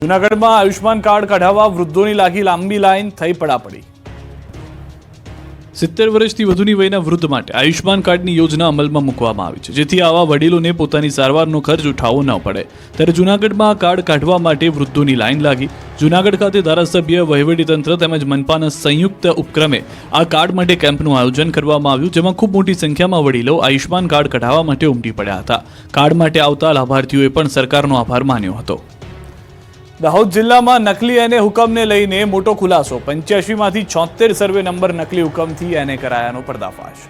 જૂનાગઢમાં આયુષ્માન કાર્ડ કઢાવવા વૃદ્ધોની લાગી લાંબી લાઈન, થઈ પડાપડી। 70 વર્ષથી વધુની વયના વૃદ્ધ માટે આયુષ્માન કાર્ડની યોજના અમલમાં મૂકવામાં આવી છે, જેથી આવા વડીલોને પોતાની સારવારનો ખર્ચ ઉઠાવવો ન પડે। ત્યારે જૂનાગઢમાં આ કાર્ડ કાઢવા માટે વૃદ્ધોની લાઈન લાગી। જૂનાગઢ ખાતે ધારાસભ્ય, વહીવટીતંત્ર તેમજ મનપાના સંયુક્ત ઉપક્રમે આ કાર્ડ માટે કેમ્પનું આયોજન કરવામાં આવ્યું, જેમાં ખૂબ મોટી સંખ્યામાં વડીલો આયુષ્માન કાર્ડ કઢાવવા માટે ઉમટી પડ્યા હતા। કાર્ડ માટે આવતા લાભાર્થીઓએ પણ સરકારનો આભાર માન્યો હતો। દાહોદ જિલ્લામાં નકલી એને હુકમને લઈને મોટો ખુલાસો। 85 માંથી 76 સર્વે નંબર નકલી હુકમથી એને કરાયાનો પર્દાફાશ।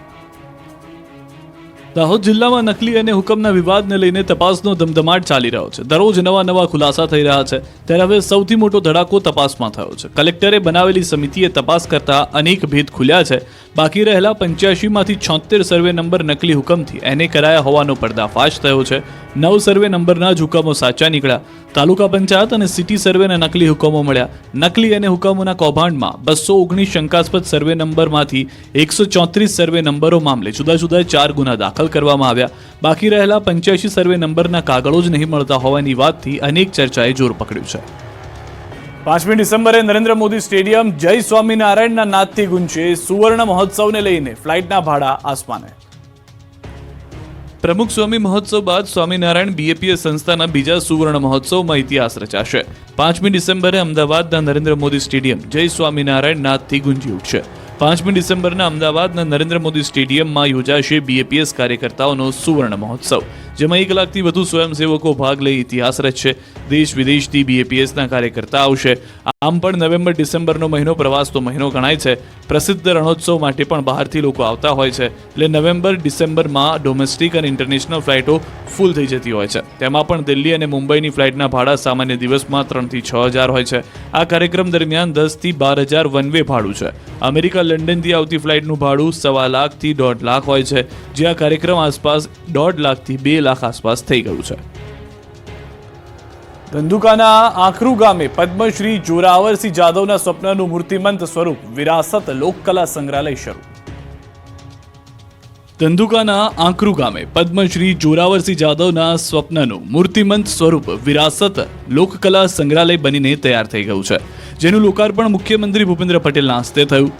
દાહોદ જિલ્લામાં નકલી અને હુકમના વિવાદને લઈને તપાસનો ધમધમાટ ચાલી રહ્યો છે। દરરોજ નવા ખુલાસા થઈ રહ્યા છે, ત્યારે હવે સૌથી મોટો ધડાકો તપાસમાં થયો છે। કલેક્ટરે બનાવેલી સમિતિએ તપાસ કરતા અનેક ભેદ ખુલ્યા છે। બાકી રહેલા 85 માંથી 76 સર્વે નંબર નકલી હુકમથી એને કરાયા હોવાનો પર્દાફાશ થયો છે। 9 સર્વે નંબરના જ હુકમો સાચા નીકળ્યા। તાલુકા પંચાયત અને સિટી સર્વેના નકલી હુકમો મળ્યા। નકલી અને હુકમોના કૌભાંડમાં 219 શંકાસ્પદ સર્વે નંબરમાંથી 134 સર્વે નંબરો મામલે જુદા 4 ગુના દાખલ કરવામાં આવ્યા। બાકી રહેલા 85 સર્વે નંબરના કાગળો જ નહીં મળતા હોવાની વાતથી અનેક ચર્ચાએ જોર પકડ્યું છે। 5મી ડિસેમ્બરે નરેન્દ્ર મોદી સ્ટેડિયમ જય સ્વામિનારાયણના નાદથી ગુંજશે। સુવર્ણ મહોત્સવને લઈને ફ્લાઇટના ભાડા આસમાને। પ્રમુખ સ્વામી મહોત્સવ બાદ સ્વામિનારાયણ બીએપીએસ સંસ્થાના બીજા સુવર્ણ મહોત્સવમાં ઇતિહાસ રચાશે। 5મી ડિસેમ્બરે અમદાવાદના નરેન્દ્ર મોદી સ્ટેડિયમ જય સ્વામિનારાયણ નાદથી ગુંજી ઉઠશે। 5મી ડિસેમ્બરના અમદાવાદના નરેન્દ્ર મોદી સ્ટેડિયમમાં યોજાશે બીએપીએસ કાર્યકર્તાઓનો સુવર્ણ મહોત્સવ, જેમાં 1 લાખથી વધુ સ્વયંસેવકો ભાગ લઈ ઇતિહાસ રચશે। દેશ વિદેશથી બીએપીએસના કાર્યકર્તા આવશે। આમ પણ નવેમ્બર ડિસેમ્બરનો મહિનો પ્રવાસનો મહિનો ગણાય છે। પ્રસિદ્ધ રણોત્સવ માટે પણ બહારથી લોકો આવતા હોય છે, એટલે નવેમ્બર ડિસેમ્બરમાં ડોમેસ્ટિક અને ઇન્ટરનેશનલ ફ્લાઇટો ફૂલ થઈ જતી હોય છે। તેમાં પણ દિલ્હી અને મુંબઈની ફ્લાઇટના ભાડા સામાન્ય દિવસમાં 3 થી 6 હજાર હોય છે। આ કાર્યક્રમ દરમિયાન 10 થી 12 હજાર વન વે ભાડું છે। અમેરિકા લંડનથી આવતી ફ્લાઇટનું ભાડું 1.25 લાખથી 1.5 લાખ હોય છે, જે આ કાર્યક્રમ આસપાસ 1.5 લાખથી 2 લાખ આસપાસ થઈ ગયું છે। ધંધુકાના આંકરૂ ગામે પદ્મશ્રી જોરાવરસિંહ જાદવના સ્વપ્નનું મૂર્તિમંત સ્વરૂપ વિરાસત લોકકલા સંગ્રહાલય શરૂ। ધંધુકાના આંકરૂ ગામે પદ્મશ્રી જોરાવરસિંહ જાદવના સ્વપ્નનું મૂર્તિમંત સ્વરૂપ વિરાસત લોકકલા સંગ્રહાલય બનીને તૈયાર થઈ ગયું છે, જેનું લોકાર્પણ મુખ્યમંત્રી ભૂપેન્દ્ર પટેલના હસ્તે થયું।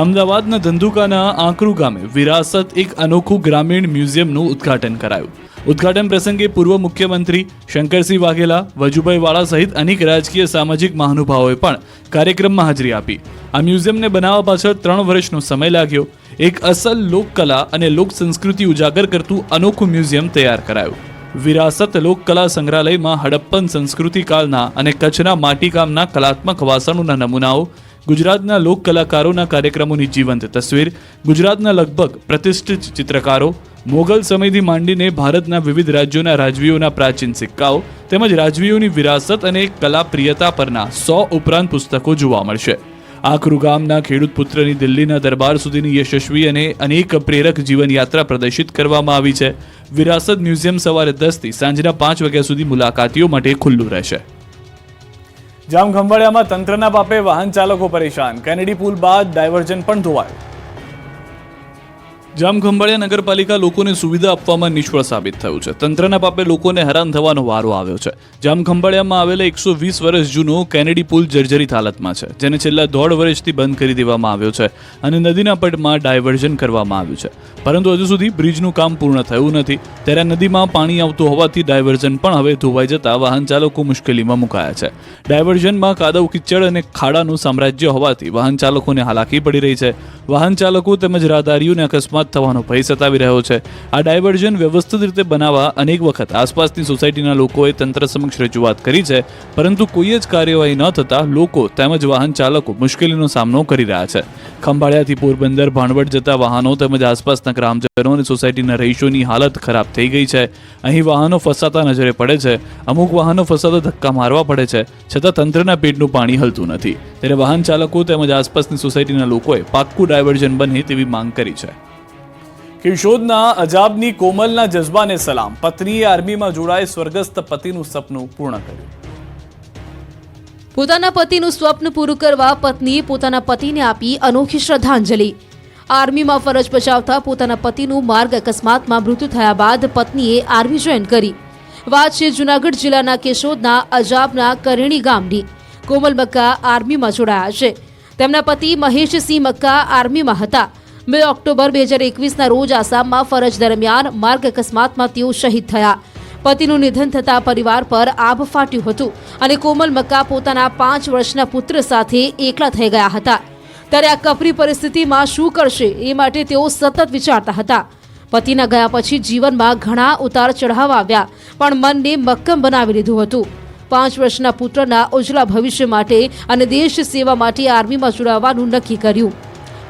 અમદાવાદના ધંધુકાના આંકરૂ ગામે વિરાસત એક અનોખું ગ્રામીણ મ્યુઝિયમનું ઉદ્ઘાટન કરાયું। ઉદ્ઘાટન પ્રસંગે પૂર્વ મુખ્યમંત્રી શંકરસિંહ વાઘેલા, વજુભાઈ વાળા સહિત અનેક રાજકીય સામાજિક મહાનુભાવોએ પણ કાર્યક્રમમાં હાજરી આપી। આ મ્યુઝિયમને બનાવવા પાછળ 3 વર્ષનો સમય લાગ્યો। એક અસલ લોકકલા અને લોક સંસ્કૃતિ ઉજાગર કરતું અનોખું મ્યુઝિયમ તૈયાર કરાયું। વિરાસત લોકકલા સંગ્રહાલયમાં હડપ્પન સંસ્કૃતિ કાળના અને કચ્છના માટીકામના કલાત્મક વાસણોના નમૂનાઓ, ગુજરાતના લોક કલાકારોના કાર્યક્રમોની જીવંત તસવીર, ગુજરાતના લગભગ પ્રતિષ્ઠિત ચિત્રકારો, મોગલ સમયથી માંડીને ભારતના વિવિધ રાજ્યોના રાજવીઓના પ્રાચીન સિક્કાઓ તેમજ રાજવીઓની વિરાસત અને કલાપ્રિયતા પરના 100 ઉપરાંત પુસ્તકો જોવા મળશે। આંકરૂ ગામના ખેડૂત પુત્રની દિલ્હીના દરબાર સુધીની યશસ્વી અને અનેક પ્રેરક જીવનયાત્રા પ્રદર્શિત કરવામાં આવી છે। વિરાસત મ્યુઝિયમ સવારે 10 થી સાંજના 5 વાગ્યા સુધી મુલાકાતીઓ માટે ખુલ્લું રહેશે। જામખંભાળિયામાં તંત્રના પાપે વાહન ચાલકો પરેશાન। કેનેડી પુલ બાદ ડાયવર્ઝન પણ ધોવાયું। જામખંભાળિયા નગરપાલિકા લોકોને સુવિધા આપવામાં નિષ્ફળ સાબિત થયું છે। તંત્રના પાપે લોકોને હેરાન થવાનો વારો આવ્યો છે। જામખંભાળિયામાં આવેલા 120 વર્ષ જૂનો કેનેડી પુલ જર્જરિત હાલતમાં છે, જેને છેલ્લા 1.5 વર્ષથી બંધ કરી દેવામાં આવ્યો છે અને નદીના પટમાં ડાયવર્ઝન કરવામાં આવ્યું છે, પરંતુ હજુ સુધી બ્રિજનું કામ પૂર્ણ થયું નથી। ત્યારે નદીમાં પાણી આવતું હોવાથી ડાયવર્ઝન પણ હવે ધોવાઈ જતા વાહન ચાલકો મુશ્કેલીમાં મુકાયા છે। ડાયવર્ઝનમાં કાદવ કિચડ અને ખાડાનું સામ્રાજ્ય હોવાથી વાહન ચાલકોને હાલાકી પડી રહી છે। વાહન ચાલકો તેમજ રાહદારીઓને અકસ્માત થવાનો ભય સતાવી રહ્યો છે। આ ડાયવર્ઝન વ્યવસ્થિત રીતે બનાવવા અનેક વખત આસપાસની સોસાયટીના લોકોએ તંત્ર સમક્ષ રજૂઆત કરી છે, પરંતુ કોઈ જ કાર્યવાહી ન થતા લોકો તેમજ વાહન ચાલકો મુશ્કેલીનો સામનો કરી રહ્યા છે। ખંભાળિયાથી પોરબંદર ભાણવડ જતા વાહનો તેમજ આસપાસના ગ્રામજનો અને સોસાયટીના રહીશોની હાલત ખરાબ થઈ ગઈ છે। અહીં વાહનો ફસાતા નજરે પડે છે। અમુક વાહનો ફસાતા ધક્કા મારવા પડે છે, છતાં તંત્રના પેટનું પાણી હલતું નથી। ત્યારે વાહન ચાલકો તેમજ આસપાસની સોસાયટીના લોકોએ પાક્કું ડાયવર્ઝન બને તેવી માંગ કરી છે। કિશોરના અજાબની કોમલના જજ્બાને સલામ। પત્નીએ આર્મીમાં જોડાઈ સ્વર્ગસ્થ પતિનું સપનું પૂર્ણ કર્યું। પોતાના પતિનું સ્વપ્ન પૂરું કરવા પત્નીએ પોતાના પતિને આપી અનોખી શ્રદ્ધાંજલિ। આર્મીમાં ફરજ બજાવતા પોતાના પતિનું માર્ગ અકસ્માતમાં મૃત્યુ થયા બાદ પત્નીએ આર્મી જોઈન કરી। વાત છે જૂનાગઢ જિલ્લાના કેશોદના અજાબના કરેણી ગામની. કોમલ મક્કા આર્મીમાં જોડાયા છે. તેમના પતિ મહેશસિંહ મક્કા આર્મીમાં હતા. 2 ઓક્ટોબર 2021ના રોજ આસામમાં ફરજ દરમિયાન માર્ગ અકસ્માતમાં તેઓ શહીદ થયા. પતિનું નિધન થતાં પરિવાર પર આભ ફાટ્યું હતું અને કોમલ મક્કા પોતાના 5 વર્ષના પુત્ર સાથે એકલા થઈ ગયા હતા. ત્યારે આ કપરી પરિસ્થિતિમાં શું કરશે એ માટે તેઓ સતત વિચારતા હતા. પતિના ગયા પછી જીવનમાં ઘણા ઉતાર ચઢાવ આવ્યા, પણ મનને મક્કમ બનાવી લીધું હતું. 5 વર્ષના પુત્રના ઉજ્જવળ ભવિષ્ય માટે અને દેશ સેવા માટે આર્મીમાં જોડાવાનું નક્કી કર્યું.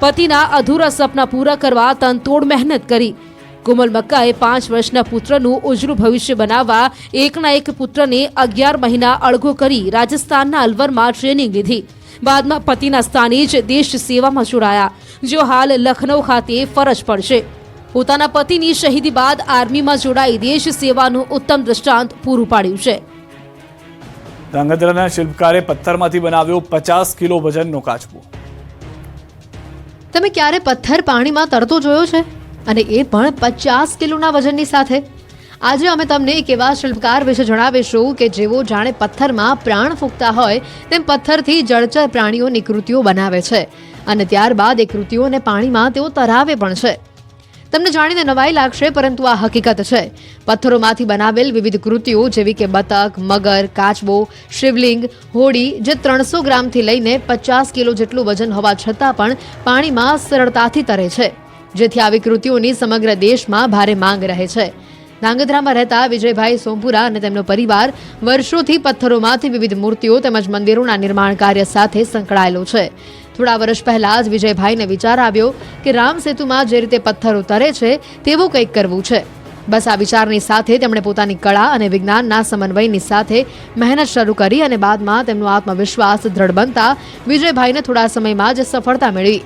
પતિના અધૂરા સપના પૂરા કરવા તનતોડ મહેનત કરી. કોમલ મક્કાએ 5 વર્ષના પુત્રનું ઉજ્જવળ ભવિષ્ય બનાવવા એકના એક પુત્રને 11 મહિના અળગો કરી રાજસ્થાનના અલવરમાં ટ્રેનિંગ લીધી. બાદમાં પતિના સ્થાને જ દેશ સેવામાં જોડાયા, જેઓ હાલ લખનૌ ખાતે ફરજ પર છે. પોતાના પતિની શહીદી બાદ આર્મીમાં જોડાઈ દેશ સેવાનું ઉત્તમ દ્રષ્ટાંત પૂરું પાડ્યું છે. ધ્રાંગધ્રાના શિલ્પકારે પથ્થરમાંથી બનાવ્યો 50 કિલો વજનનો કાચબો. તમે ક્યારે પથ્થર પાણીમાં તરતો જોયો છે? અને એ પણ 50 કિલોના વજનની સાથે? આજે અમે તમને એક એવા શિલ્પકાર વિશે જણાવીશું કે જેઓ જાણે પથ્થરમાં પ્રાણ ફૂંકતા હોય તેમ પથ્થરથી જળચર પ્રાણીઓની કૃતિઓ બનાવે છે અને ત્યારબાદ એ કૃતિઓને પાણીમાં તેઓ તરાવે પણ છે. તમને જાણીને નવાઈ લાગશે, પરંતુ આ હકીકત છે. પથ્થરોમાંથી બનાવેલ વિવિધ કૃતિઓ જેવી કે બતક, મગર, કાચબો, શિવલિંગ, હોડી જે 300 ગ્રામથી લઈને 50 કિલો જેટલું વજન હોવા છતાં પણ પાણીમાં સરળતાથી તરે છે, જેથી આવી કૃતિઓની સમગ્ર દેશમાં ભારે માંગ રહે છે. ધ્રાંગધ્રામાં રહેતા વિજયભાઈ સોમપુરા અને તેમનો પરિવાર વર્ષોથી પથ્થરોમાંથી વિવિધ મૂર્તિઓ તેમજ મંદિરોના નિર્માણ કાર્ય સાથે સંકળાયેલો છે. થોડા વર્ષ પહેલા જ વિજયભાઈને વિચાર આવ્યો કે રામ સેતુમાં જે રીતે પથ્થરો તરે છે તેવું કંઈક કરવું છે. બસ આ વિચારની સાથે તેમણે પોતાની કળા અને વિજ્ઞાનના સમન્વયની સાથે મહેનત શરૂ કરી અને બાદમાં તેમનો આત્મવિશ્વાસ દ્રઢ બનતા વિજયભાઈને થોડા સમયમાં જ સફળતા મેળવી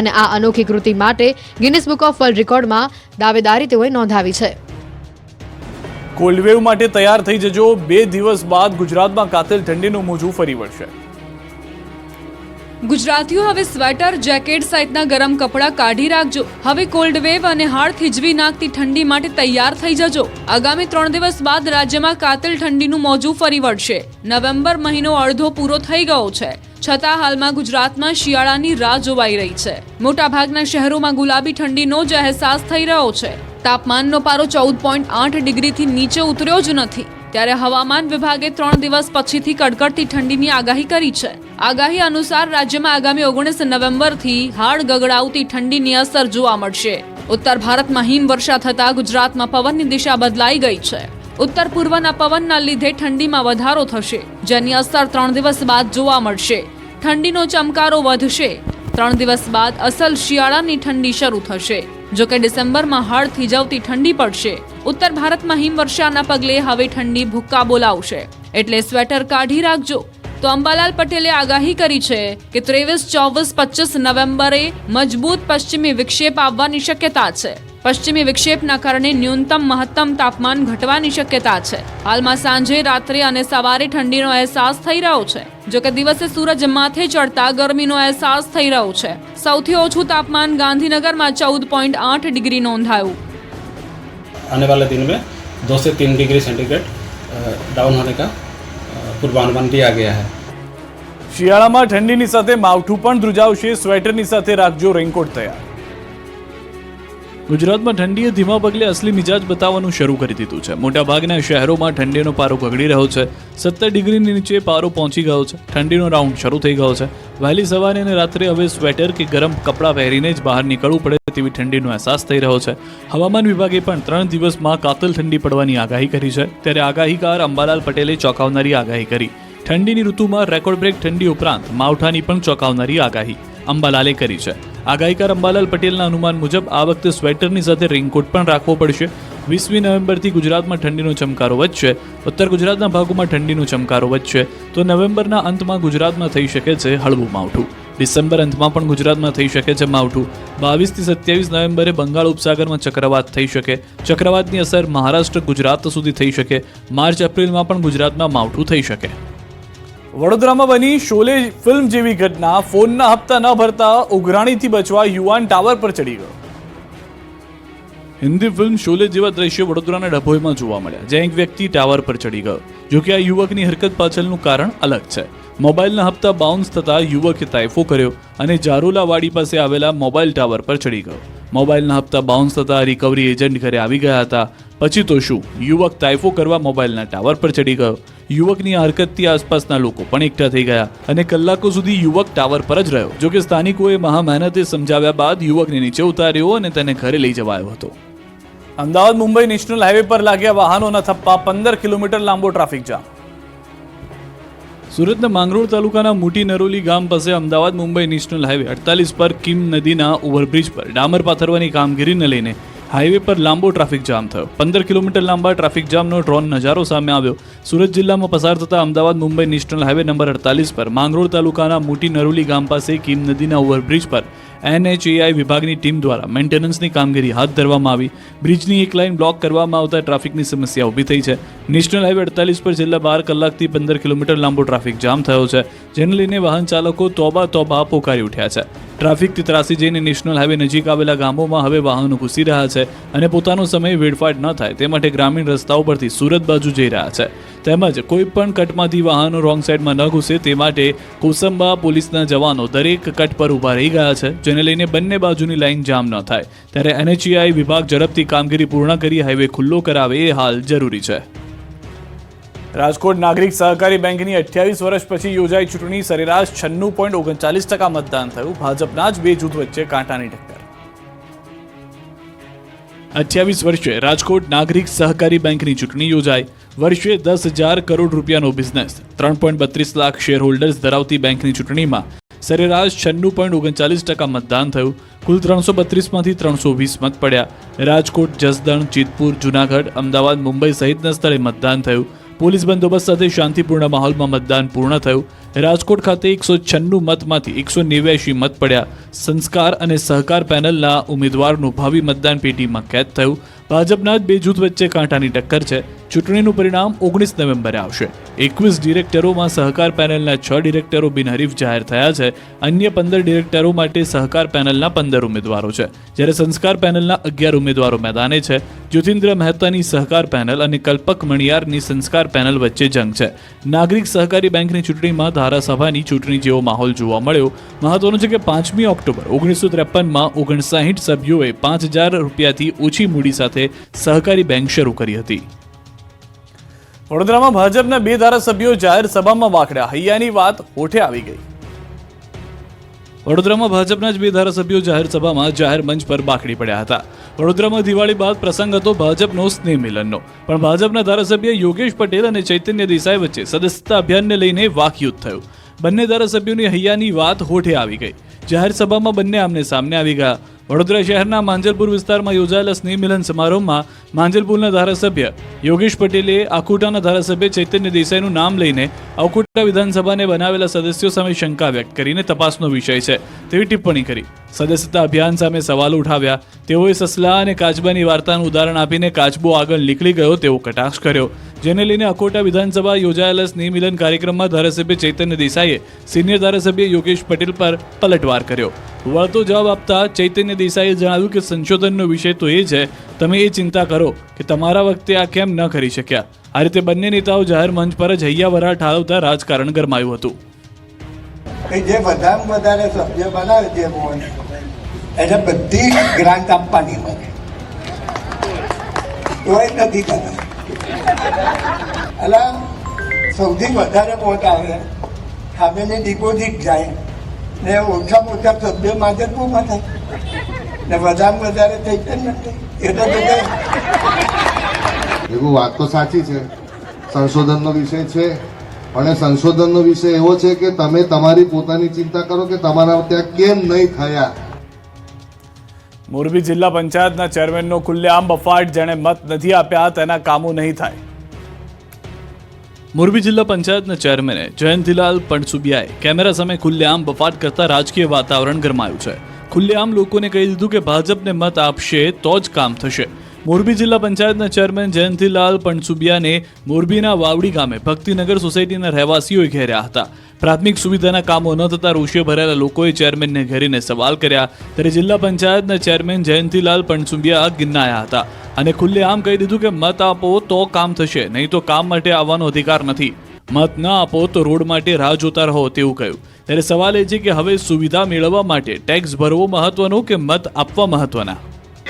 અને આ અનોખી કૃતિ માટે ગિનિસ બુક ઓફ વર્લ્ડ રેકોર્ડમાં દાવેદારી તેઓએ નોંધાવી છે. કોલ્ડવેવ માટે તૈયાર થઈ જજો. 2 દિવસ બાદ ગુજરાતમાં કાતિલ ઠંડીનું મોજું ફરી વળશે. ગુજરાતીઓ હવે સ્વેટર, જેકેટ સહિતના ગરમ કપડાં કાઢી રાખજો. હવે કોલ્ડ વેવ અને હાડ થીજવી નાખતી ઠંડી માટે તૈયાર થઈ જજો. આગામી 3 દિવસ બાદ રાજ્યમાં કાતિલ ઠંડીનું મોજું ફરી વળશે. નવેમ્બર મહિનો અડધો પૂરો થઈ ગયો છે, છતાં હાલમાં ગુજરાતમાં શિયાળાની રાહ જોવાઈ રહી છે. મોટાભાગના શહેરોમાં ગુલાબી ઠંડીનો જ અહેસાસ થઈ રહ્યો છે. તાપમાનનો પારો 14.8 ડિગ્રીથી નીચે ઉતર્યો જ નથી. ત્યારે હવામાન વિભાગે 3 દિવસ પછીથી કડકડતી ઠંડીની આગાહી કરી છે. આગાહી અનુસાર રાજ્યમાં આગામી 19 નવેમ્બરથી હાડ ગગડાવતી ઠંડીની અસર જોવા મળશે. ઉત્તર ભારતમાં હિમવર્ષા થતા ગુજરાતમાં પવનની દિશા બદલાઈ ગઈ છે. ઉત્તર પૂર્વના પવનના લીધે ઠંડીમાં વધારો થશે, જેની અસર 3 દિવસ બાદ જોવા મળશે. ઠંડીનો ચમકારો વધશે. 3 દિવસ બાદ અસલ શિયાળાની ઠંડી શરૂ થશે. જોકે ડિસેમ્બરમાં હાડ થીજવતી ઠંડી પડશે. ઉત્તર ભારતમાં હિમવર્ષાના પગલે હવે ઠંડી ભૂક્કા બોલાવશે, એટલે સ્વેટર કાઢી રાખજો. તો અંબાલાલ પટેલે આગાહી કરી છે કે 23, 24, 25 નવેમ્બરે મજબૂત પશ્ચિમી વિક્ષેપ આવવાની શક્યતા છે. પશ્ચિમી વિક્ષેપના કારણે ન્યૂનતમ મહત્તમ તાપમાન ઘટવાની શક્યતા છે. હાલમાં સાંજે, રાત્રે અને સવારે ઠંડીનો અહેસાસ થઈ રહ્યો છે. જોકે દિવસે સૂરજ માથે ચડતા ગરમીનો અહેસાસ થઈ રહ્યો છે. સૌથી ઓછું તાપમાન ગાંધીનગરમાં 14.8 ડિગ્રી નોંધાયું. आने वाले दिन में 2 से 3 डिग्री सेंटीग्रेड डाउन होने का पूर्वानुमान दिया गया है. શિયાળામાં ઠંડીની સાથે માવઠું પણ ધ્રુજાવશે. સ્વેટરની સાથે રાખજો રેનકોટ તૈયાર. ગુજરાતમાં ઠંડીએ ધીમા પગલે અસલી મિજાજ બતાવવાનું શરૂ કરી દીધું છે. મોટાભાગના શહેરોમાં ઠંડીનો પારો ગગડી રહ્યો છે. 17 ડિગ્રીની નીચે પારો પહોંચી ગયો છે. ઠંડીનો રાઉન્ડ શરૂ થઈ ગયો છે. વહેલી સવારે અને રાત્રે હવે સ્વેટર કે ગરમ કપડાં પહેરીને જ બહાર નીકળવું પડે તેવી ઠંડીનો અહેસાસ થઈ રહ્યો છે. હવામાન વિભાગે પણ 3 દિવસમાં કાતિલ ઠંડી પડવાની આગાહી કરી છે. ત્યારે આગાહીકાર અંબાલાલ પટેલે ચોંકાવનારી આગાહી કરી. ઠંડીની ઋતુમાં રેકોર્ડ બ્રેક ઠંડી ઉપરાંત માવઠાની પણ ચોંકાવનારી આગાહી અંબાલાલે કરી છે. આગાહીકાર અંબાલાલ પટેલના અનુમાન મુજબ આ વખતે સ્વેટરની સાથે રેઇનકોટ પણ રાખવો પડશે. 20મી નવેમ્બરથી ગુજરાતમાં ઠંડીનો ચમકારો વધશે. ઉત્તર ગુજરાતના ભાગોમાં ઠંડીનો ચમકારો વધશે તો નવેમ્બરના અંતમાં ગુજરાતમાં થઈ શકે છે હળવું માવઠું. ડિસેમ્બર અંતમાં પણ ગુજરાતમાં થઈ શકે છે માવઠું. 22 થી 27 નવેમ્બરે બંગાળ ઉપસાગરમાં ચક્રવાત થઈ શકે. ચક્રવાતની અસર મહારાષ્ટ્ર, ગુજરાત સુધી થઈ શકે. માર્ચ એપ્રિલમાં પણ ગુજરાતમાં માવઠું થઈ શકે. વડોદરામાં બની શોલે ફિલ્મ જેવી ઘટના. ફોનના હપ્તા ન ભરતા ઉઘરાણીથી બચવા યુવાન ટાવર પર ચડી ગયો. હિન્દી ફિલ્મ શોલે જેવા દ્રશ્યો વડોદરાના ડભોઈમાં જોવા મળ્યા, જ્યાં એક વ્યક્તિ ટાવર પર ચડી ગયો. જોકે આ યુવકની હરકત પાછળનું કારણ અલગ છે. મોબાઈલના હપ્તા બાઉન્સ થતા યુવકે તાઇફો કર્યો અને જારોલાવાડી પાસે આવેલા મોબાઈલ ટાવર પર ચડી ગયો. મોબાઈલના હપ્તા બાઉન્સ થતા રિકવરી એજન્ટ ઘરે આવી ગયા હતા. પછી તો શું, યુવક તાઇફો કરવા મોબાઈલના ટાવર પર ચડી ગયો. યુવકની આ હરકતથી આસપાસના લોકો પણ એકઠા થઈ ગયા અને કલાકો સુધી યુવક ટાવર પર જ રહ્યો. જોકે સ્થાનિકોએ મહા મહેનતે સમજાવ્યા બાદ યુવકને નીચે ઉતાર્યો અને તેને ઘરે લઈ જવાયો હતો. અમદાવાદ મુંબઈ નેશનલ હાઈવે પર લાગ્યા વાહનોના થપ્પા, 15 કિલોમીટર લાંબો ટ્રાફિક જામ. સુરતના માંગરોળ તાલુકાના મોટી નરોલી ગામ પાસે અમદાવાદ મુંબઈ નેશનલ હાઈવે 48 પર કિમ નદીના ઓવરબ્રિજ પર ડામર પાથરવાની કામગીરીને લઈને હાઈવે પર લાંબો ટ્રાફિક જામ થયો. 15 કિલોમીટર લાંબા ટ્રાફિક જામનો ડ્રોન નજારો સામે આવ્યો. સુરત જિલ્લામાં પસાર થતા Ahmedabad Mumbai national highway number 48 પર માંગરોળ તાલુકાના મોટી નરોલી ગામ પાસે કિમ નદીના ઓવરબ્રિજ પર NHAI વિભાગની ટીમ દ્વારા મેન્ટેનન્સની કામગીરી હાથ ધરવામાં આવી. બ્રિજની એક લાઇન બ્લોક કરવામાં આવતા ટ્રાફિકની સમસ્યા ઊભી થઈ છે. નેશનલ હાઈવે 48 પર છેલ્લા 12 કલાકથી 15 કિલોમીટર લાંબો ટ્રાફિક જામ થયો છે, જેને લઈને વાહન ચાલકો તોબા તોબા પોકારી ઉઠ્યા છે. ટ્રાફિકથી ત્રાસી જઈને નેશનલ હાઈવે નજીક આવેલા ગામોમાં હવે વાહનો ઘૂસી રહ્યા છે અને પોતાનો સમય વેડફાટ ન થાય તે માટે ગ્રામીણ રસ્તાઓ પરથી સુરત બાજુ જઈ રહ્યા છે. તેમજ કોઈ પણ કટમાંથી વાહનો રોંગ સાઈડમાં ન ઘૂસે તે માટે કોસંબા પોલીસના જવાનો દરેક કટ પર ઊભા રહી ગયા છે, જેને લઈને બંને બાજુની લાઇન જામ ન થાય. ત્યારે NHAI વિભાગ ઝડપથી કામગીરી પૂર્ણ કરી હાઈવે ખુલ્લો કરાવે એ હાલ જરૂરી છે. રાજકોટ નાગરિક સહકારી બેંકની 28 વર્ષ પછી યોજાઈ ચૂંટણી, સરેરાશ 96.39% મતદાન થયું. ભાજપના જ બે જૂથ વચ્ચે કાંટાની ટક્કર. 28 વર્ષે રાજકોટ નાગરિક સહકારી બેંકની ચૂંટણી યોજાઈ. વર્ષે 10,000 કરોડ રૂપિયાનો બિઝનેસ, 3.32 લાખ શેર હોલ્ડર્સ ધરાવતી બેંકની ચૂંટણીમાં સરેરાશ 96.39% મતદાન થયું. કુલ 332માંથી 320 મત પડ્યા. રાજકોટ, જસદણ, જેતપુર, જૂનાગઢ, અમદાવાદ, મુંબઈ સહિતના સ્થળે મતદાન થયું. પોલીસ બંદોબસ્ત સાથે શાંતિપૂર્ણ માહોલમાં મતદાન પૂર્ણ થયું. રાજકોટ ખાતે 196 મતમાંથી 189 મત પડ્યા. સંસ્કાર અને સહકાર પેનલના ઉમેદવારનું ભાવિ મતદાન પેટીમાં કેદ થયું. ભાજપના જ બે જૂથ વચ્ચે કાંટાની ટક્કર છે. ચૂંટણીનું પરિણામ 19 નવેમ્બરે આવશે. 21 ડિરેક્ટરોમાં સહકાર પેનલના 6 ડિરેક્ટરો બિનહરીફ જાહેર થયા છે. અન્ય 15 ડિરેક્ટરો માટે સહકાર પેનલના 15 ઉમેદવારો છે, જ્યારે સંસ્કાર પેનલના 11 ઉમેદવારો મેદાને છે. જ્યોતિન્દ્ર મહેતાની સહકાર પેનલ અને કલ્પક મણિયારની સંસ્કાર પેનલ વચ્ચે જંગ છે. નાગરિક સહકારી બેંકની ચૂંટણીમાં ધારાસભાની ચૂંટણી જેવો માહોલ જોવા મળ્યો. મહત્વનું છે કે 5મી ઓક્ટોબર 1953માં 59 સભ્યોએ 5,000 રૂપિયાથી ઓછી મૂડી સાથે સહકારી બેંક શરૂ કરી હતી. વડોદરામાં ભાજપના બે ધારાસભ્યો જાહેર સભામાં વાખડ્યા, હૈયાની વાત હોઠે આવી ગઈ. વડોદરામાં ભાજપના જ બે ધારાસભ્યો જાહેર સભામાં જાહેર મંચ પર બાખડી પડ્યા હતા. વડોદરામાં દિવાળી બાદ પ્રસંગ હતો ભાજપનો સ્નેહ મિલનનો, પણ ભાજપના ધારાસભ્ય યોગેશ પટેલ અને ચૈતન્ય દેસાઈ વચ્ચે સદસ્યતા અભિયાનને લઈને વાકયુદ્ધ થયું. બંને ધારાસભ્યોની હૈયાની વાત હોઠે આવી ગઈ. જાહેર સભામાં બંને આમને સામને આવી ગયા. વડોદરા શહેરના માંજલપુર વિસ્તારમાં યોજાયેલા સ્નેહ મિલન સમારોહમાં માંજલપુરના ધારાસભ્ય યોગેશ પટેલે આકોટાના ધારાસભ્ય ચૈતન્ય દેસાઈનું નામ લઈને આકોટા વિધાનસભાને બનાવેલા સદસ્યો સામે શંકા વ્યક્ત કરીને તપાસનો વિષય છે તેવી ટિપ્પણી કરી. સદસ્યતા અભિયાન સામે સવાલો ઉઠાવ્યા. તેઓએ સસલા અને કાચબાની વાર્તાનું ઉદાહરણ આપીને કાચબો આગળ નીકળી ગયો તેવો કટાક્ષ કર્યો, જેને લઈને અકોટા વિધાનસભા યોજાયેલા સ્નેહ મિલન કાર્યક્રમમાં ધારાસભ્ય ચૈતન્ય દેસાઈએ સિનિયર ધારાસભ્ય યોગેશ પટેલ પર પલટવાર કર્યો. વળતો જવાબ આપતા ચૈતન્ય દેસાઈએ જણાવ્યું કે સંશોધનનો વિષય તો એ છે, તમે એ ચિંતા કરો કે તમારા વખતે આ કેમ ન કરી શક્યા. આ રીતે બંને નેતાઓ જાહેર મંચ પર જ હૈયા વરાળ ઠાલવતા રાજકારણ ગરમાયું હતું. જે વધારે વધારે સભ્ય બનાવે છે એને બધી ગ્રાન્ટ આપવાની હોય તો એ નથી કરતા. એટલે સૌથી વધારે વોટ આવે સામેની ડિપોઝિટ જાય ને ઓછામાં ઓછા સભ્ય માજલપુરમાં થાય ને વધારે વધારે થઈ નથી. એટલે એવું વાત તો સાચી છે, સંશોધનનો વિષય છે, અને સંશોધનનો વિષય એવો છે કે તમે તમારી પોતાની ચિંતા કરો કે તમારા ત્યાં કેમ નહીં થયા. મોરબી જિલ્લા પંચાયતના ચેરમેનનો ખુલ્લેઆમ બફાટ, જેણે મત નથી આપ્યા તેના કામો નહીં થાય. મોરબી જિલ્લા પંચાયતના ચેરમેને જયંતિલાલ પણસુબિયાએ કેમેરા સામે ખુલ્લેઆમ બફાટ કરતા રાજકીય વાતાવરણ ગરમાયું છે. ખુલ્લેઆમ લોકોને કહી દીધું કે ભાજપને મત આપશે તો જ કામ થશે. મોરબી જિલ્લા પંચાયતના ચેરમેન જયંતિલાલ પણસુબિયાને મોરબીના વાવડી ગામે ભક્તિનગર સોસાયટીના રહેવાસીઓએ ઘેર્યા હતા. પ્રાથમિક સુવિધાના કામો ન થતા રોષે ભરેલા લોકોએ ચેરમેનને ઘેરીને સવાલ કર્યા. ત્યારે જિલ્લા પંચાયતના ચેરમેન જયંતિલાલ પણસુબિયા ગિન્નાયા હતા અને ખુલ્લેઆમ કહી દીધું કે મત આપો તો કામ થશે, નહીં તો કામ માટે આવવાનો અધિકાર નથી. મત ન આપો તો રોડ માટે રાહ જોતા રહો તેવું કહ્યું. ત્યારે સવાલ એ છે કે હવે સુવિધા મેળવવા માટે ટેક્સ ભરવો મહત્વનો કે મત આપવા મહત્વના?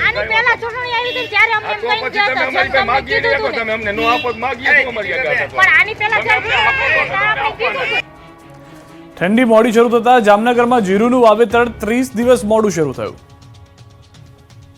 આની પહેલા ચૂંટણી આવી હતી ત્યારે અમને એમ કઈ ગયા હતા જેમ તમે કીધું હતું તમે અમને નો આપો માંગીએ તો અમારી આગળ પણ આની પહેલા જ્યારે આપણે કીધું હતું. ઠંડી મોડી શરૂ થતાં જામનગરમાં જીરુનું વાવેતર 30 દિવસ મોડું શરૂ થયું.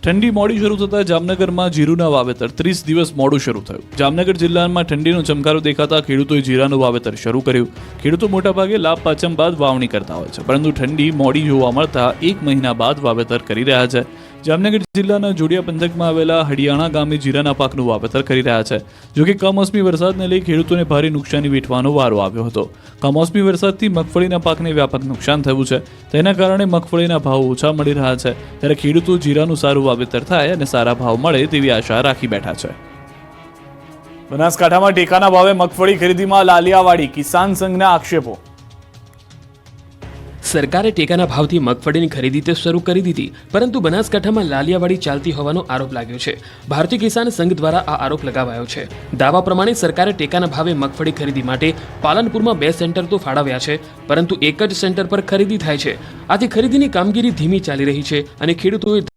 ઠંડી મોડી શરૂ થતાં જામનગરમાં જીરુના વાવેતર 30 દિવસ મોડું શરૂ થયું. જામનગર જિલ્લામાં ઠંડીનો ચમકારો દેખાતા ખેડૂતોએ જીરાનું વાવેતર શરૂ કર્યું. ખેડૂતો મોટાભાગે લાભ પાચમ બાદ વાવણી કરતા હોય છે, પરંતુ ઠંડી મોડી જોવા મળતા 1 મહિના બાદ વાવેતર કરી રહ્યા છે. જામનગર જિલ્લાના જોડિયા પંથકમાં આવેલા હડિયાણા ગામે જીરાના પાકનું વાવેતર કરી રહ્યા છે. જોકે કમોસમી વરસાદને લઈ ખેડૂતોને ભારે નુકસાની વેઠવાનો વારો આવ્યો હતો. કમોસમી વરસાદથી મગફળીના પાકને વ્યાપક નુકસાન થયું છે. તેના કારણે મગફળીના ભાવ ઓછા મળી રહ્યા છે. ત્યારે ખેડૂતો જીરાનું સારું વાવેતર થાય અને સારા ભાવ મળે તેવી આશા રાખી બેઠા છે. બનાસકાંઠામાં ટેકાના ભાવે મગફળી ખરીદીમાં લાલિયાવાડી કિસાન સંઘના આક્ષેપો. સરકારે ટેકાના ભાવથી મગફળીની ખરીદી તો શરૂ કરી દીધી, પરંતુ બનાસકાંઠામાં લાલિયાવાડી ચાલતી હોવાનો આરોપ લાગ્યો છે. ભારતીય કિસાન સંઘ દ્વારા આ આરોપ લગાવાયો છે. દાવા પ્રમાણે સરકારે ટેકાના ભાવે મગફળી ખરીદી માટે પાલનપુરમાં 2 સેન્ટર તો ફાળવ્યા છે, પરંતુ એક જ સેન્ટર પર ખરીદી થાય છે. આથી ખરીદીની કામગીરી ધીમી ચાલી રહી છે અને ખેડૂતોએ